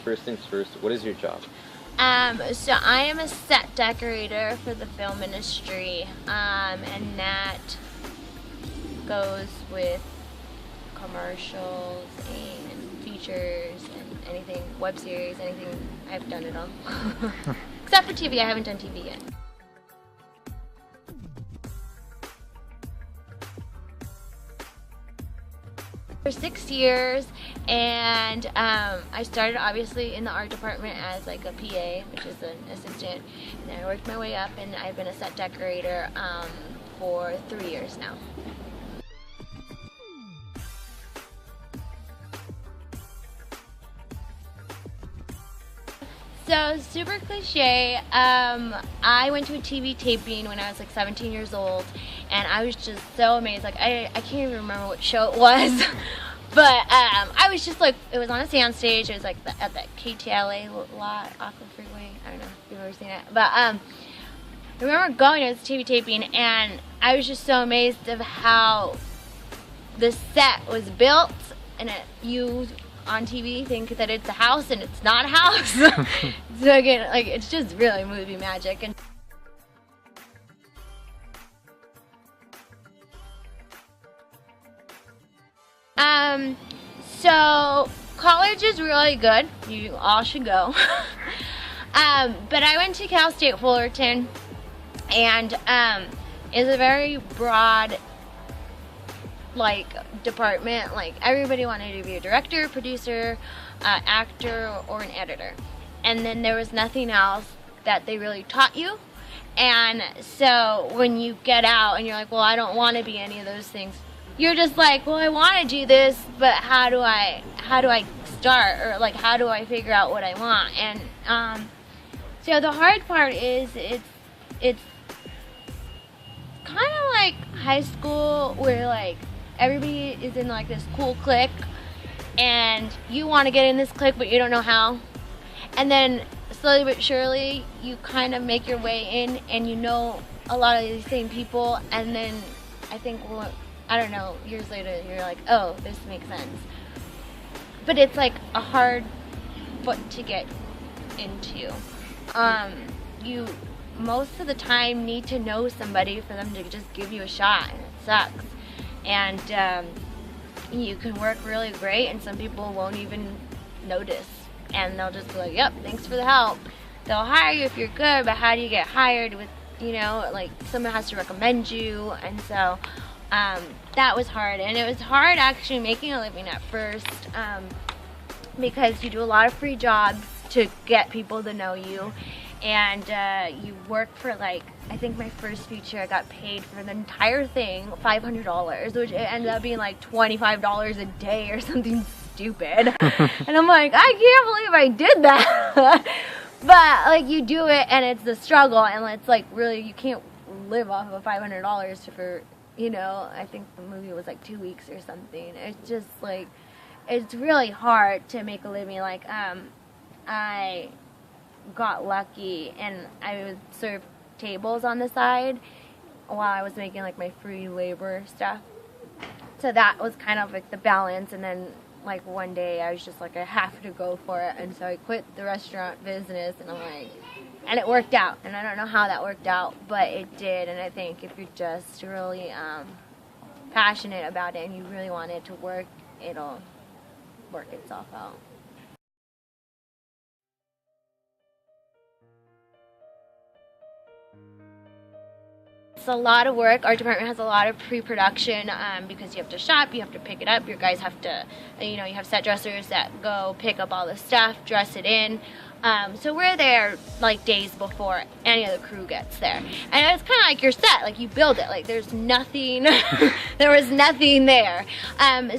First things first, what is your job? So I am a set decorator for the film industry, and that goes with commercials and features and anything, web series, anything. I've done it all. Except for TV, I haven't done TV yet. For 6 years, and I started obviously in the art department as like a PA, which is an assistant, and then I worked my way up, and I've been a set decorator for 3 years now. So, super cliche, I went to a TV taping when I was like 17 years old, and I was just so amazed. Like, I can't even remember what show it was, but I was just like, it was on a sound stage. It was like at that KTLA lot off the freeway. I don't know if you've ever seen it, but I remember going to this TV taping, and I was just so amazed of how the set was built, and you on TV think that it's a house, and it's not a house. So again, like, it's just really movie magic. And so college is really good. You all should go. But I went to Cal State Fullerton, and it's a very broad, like, department. Like, everybody wanted to be a director, producer, actor, or an editor, and then there was nothing else that they really taught you. And so when you get out and you're like, well, I don't want to be any of those things, you're just like, well, I want to do this, but how do I start, or like, how do I figure out what I want? And so the hard part is it's kind of like high school, where like everybody is in like this cool clique, and you want to get in this clique, but you don't know how. And then slowly but surely, you kind of make your way in, and you know a lot of these same people. And then I think, well, I don't know, years later, you're like, oh, this makes sense. But it's like a hard foot to get into. You most of the time need to know somebody for them to just give you a shot, and it sucks. And you can work really great, and some people won't even notice, and they'll just be like, yep, thanks for the help. They'll hire you if you're good, but how do you get hired with, you know, like, someone has to recommend you? And so that was hard, and it was hard actually making a living at first, because you do a lot of free jobs to get people to know you, and you work for, like, I think my first feature I got paid for the entire thing $500, which ended up being like $25 a day or something stupid. And I'm like, I can't believe I did that. But like, you do it, and it's the struggle, and it's like, really, you can't live off of $500 for, you know, I think the movie was like 2 weeks or something. It's just like, it's really hard to make a living. Like, I got lucky, and I would serve tables on the side while I was making like my free labor stuff. So that was kind of like the balance. And then like one day I was just like, I have to go for it, and so I quit the restaurant business, and I'm like, and it worked out, and I don't know how that worked out, but it did. And I think if you're just really passionate about it and you really want it to work, it'll work itself out. It's a lot of work. Our department has a lot of pre-production because you have to shop, you have to pick it up, your guys have to, you know, you have set dressers that go pick up all the stuff, dress it in. So we're there like days before any of the crew gets there. And it's kind of like your set, like you build it, like there's nothing, there was nothing there.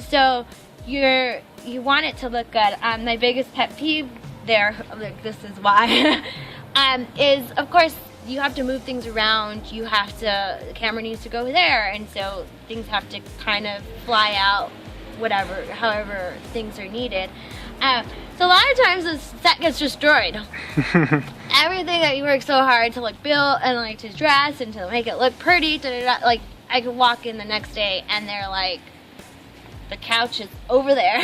So you want it to look good. My biggest pet peeve there, like this is why, is of course, you have to move things around, you have to, the camera needs to go there, and so things have to kind of fly out, whatever, however things are needed. So a lot of times the set gets destroyed. Everything that you work so hard to like build and like to dress and to make it look pretty, like I could walk in the next day and they're like, the couch is over there.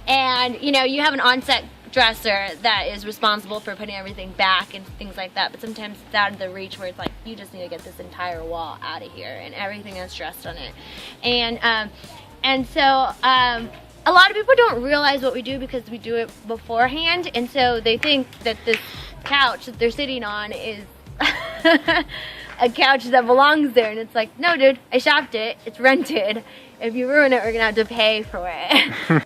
And you know, you have an on-set dresser that is responsible for putting everything back and things like that, but sometimes it's out of the reach where it's like you just need to get this entire wall out of here and everything that's dressed on it. And so a lot of people don't realize what we do because we do it beforehand, and so they think that this couch that they're sitting on is a couch that belongs there, and it's like, no dude, I shopped it, it's rented. If you ruin it, we're gonna have to pay for it.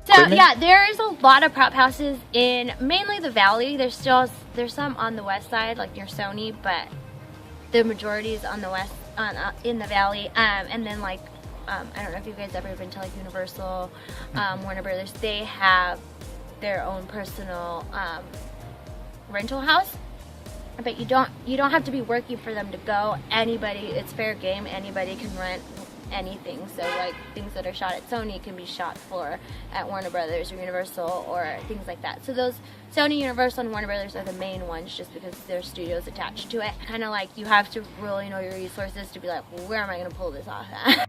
So yeah, there's a lot of prop houses in mainly the valley. There's some on the west side, like near Sony, but the majority is on the west, in the valley. And then like, I don't know if you guys ever been to like Universal, Warner Brothers. They have their own personal rental house, but you don't have to be working for them to go. Anybody, it's fair game. Anybody can rent anything. So like things that are shot at Sony can be shot for at Warner Brothers or Universal or things like that. So those Sony, Universal, and Warner Brothers are the main ones just because their studios attached to it. Kind of like you have to really know your resources to be like, well, where am I going to pull this off at?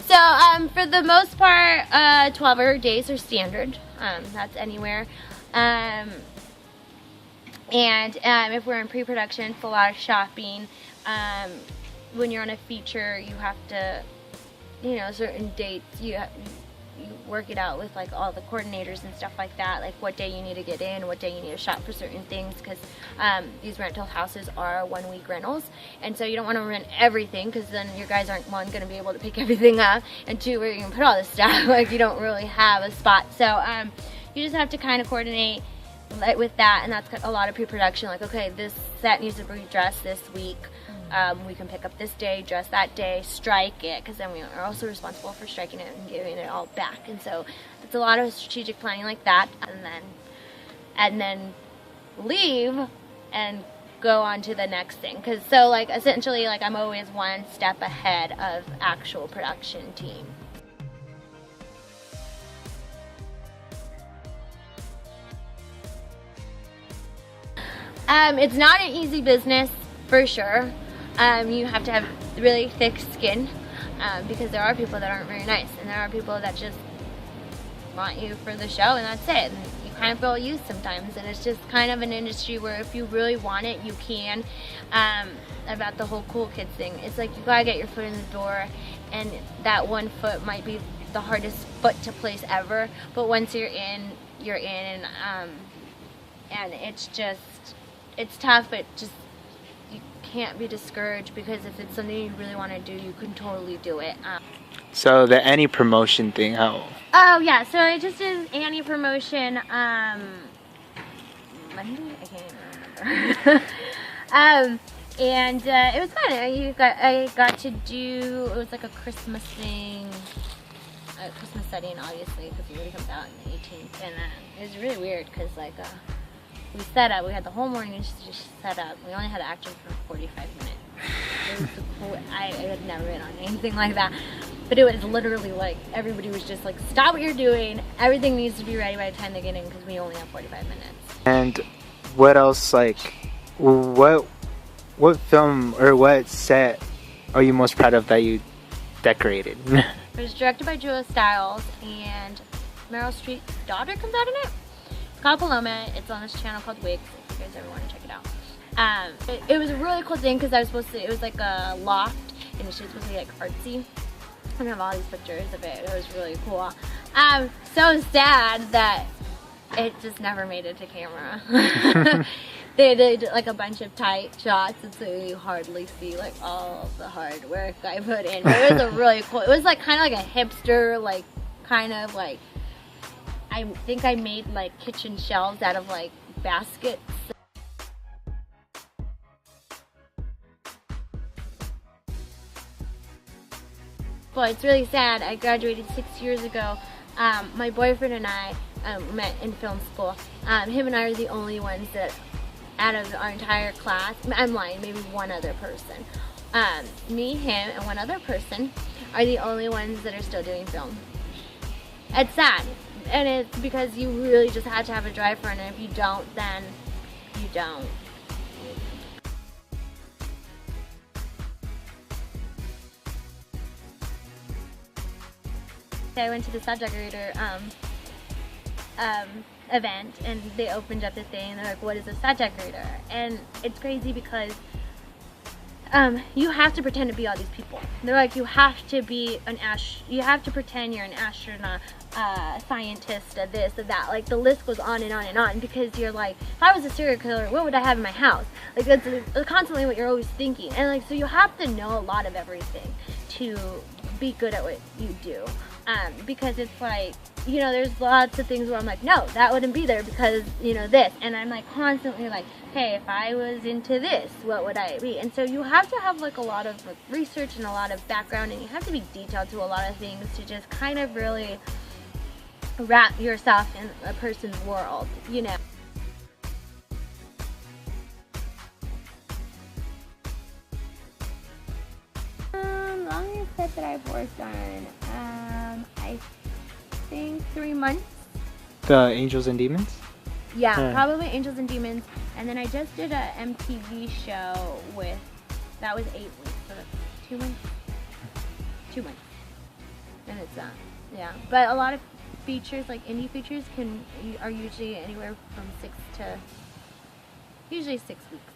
So for the most part, 12-hour days are standard. That's anywhere. And if we're in pre-production, it's a lot of shopping. When you're on a feature, you have to, you know, certain dates, you work it out with like all the coordinators and stuff like that, like what day you need to get in, what day you need to shop for certain things, because these rental houses are 1-week rentals, and so you don't want to rent everything because then your guys aren't, one, going to be able to pick everything up, and two, where you can put all this stuff. Like you don't really have a spot, so you just have to kind of coordinate with that, and that's a lot of pre-production. Like, okay, this set needs to be dressed this week. We can pick up this day, dress that day, strike it, because then we are also responsible for striking it and giving it all back. And so it's a lot of strategic planning like that, and then leave and go on to the next thing. Because so like essentially, like I'm always one step ahead of actual production team. It's not an easy business, for sure. You have to have really thick skin, because there are people that aren't very nice, and there are people that just want you for the show, and that's it. And you kind of feel used sometimes, and it's just kind of an industry where if you really want it, you can. About the whole cool kids thing, it's like you gotta get your foot in the door, and that one foot might be the hardest foot to place ever, but once you're in, and it's just, it's tough, but just, you can't be discouraged, because if it's something you really want to do, you can totally do it. So the Annie promotion thing, how? Oh yeah, so I just did Annie promotion Monday? I can't even remember. And it was fun. I got to do, it was like a Christmas thing, a Christmas setting, obviously, because it already comes out on the 18th, and it was really weird, because like, we set up, we had the whole morning just set up. We only had action for 45 minutes. It was cool. I had never been on anything like that. But it was literally like, everybody was just like, stop what you're doing. Everything needs to be ready by the time they get in, because we only have 45 minutes. And what else, like, what film or what set are you most proud of that you decorated? It was directed by Julia Stiles, and Meryl Streep's daughter comes out in it. It's called Paloma. It's on this channel called Wigs, if you guys ever want to check it out. It was a really cool thing, because I was supposed to, it was like a loft, and it was supposed to be like artsy. I have all these pictures of it. It was really cool. So sad that it just never made it to camera. They did like a bunch of tight shots, and so you hardly see like all of the hard work I put in. But it was a really cool, it was like kind of like a hipster, like kind of like, I think I made like kitchen shelves out of like baskets. Well, it's really sad. I graduated 6 years ago. My boyfriend and I met in film school. Him and I are the only ones that, out of our entire class, I'm lying, maybe one other person. Me, him, and one other person are the only ones that are still doing film. It's sad, and it's because you really just had to have a drive for it, and if you don't, then you don't. I went to the set decorator event, and they opened up the thing and they're like, what is a set decorator? And it's crazy because you have to pretend to be all these people. They're like, you have to be you have to pretend you're an astronaut, scientist, this, that. Like, the list goes on and on and on, because you're like, if I was a serial killer, what would I have in my house? Like, that's constantly what you're always thinking. And like, so you have to know a lot of everything to be good at what you do. Because it's like, you know, there's lots of things where I'm like, no, that wouldn't be there because, you know, this. And I'm like constantly like, hey, if I was into this, what would I be? And so you have to have like a lot of like research and a lot of background, and you have to be detailed to a lot of things to just kind of really wrap yourself in a person's world, you know. Longest set that I've worked on, I think 3 months. The Angels and Demons? Yeah, probably Angels and Demons. And then I just did a MTV show that was 8 weeks, so that's 2 months. 2 months. And it's done. Yeah. But a lot of features, like indie features, are usually anywhere from usually 6 weeks.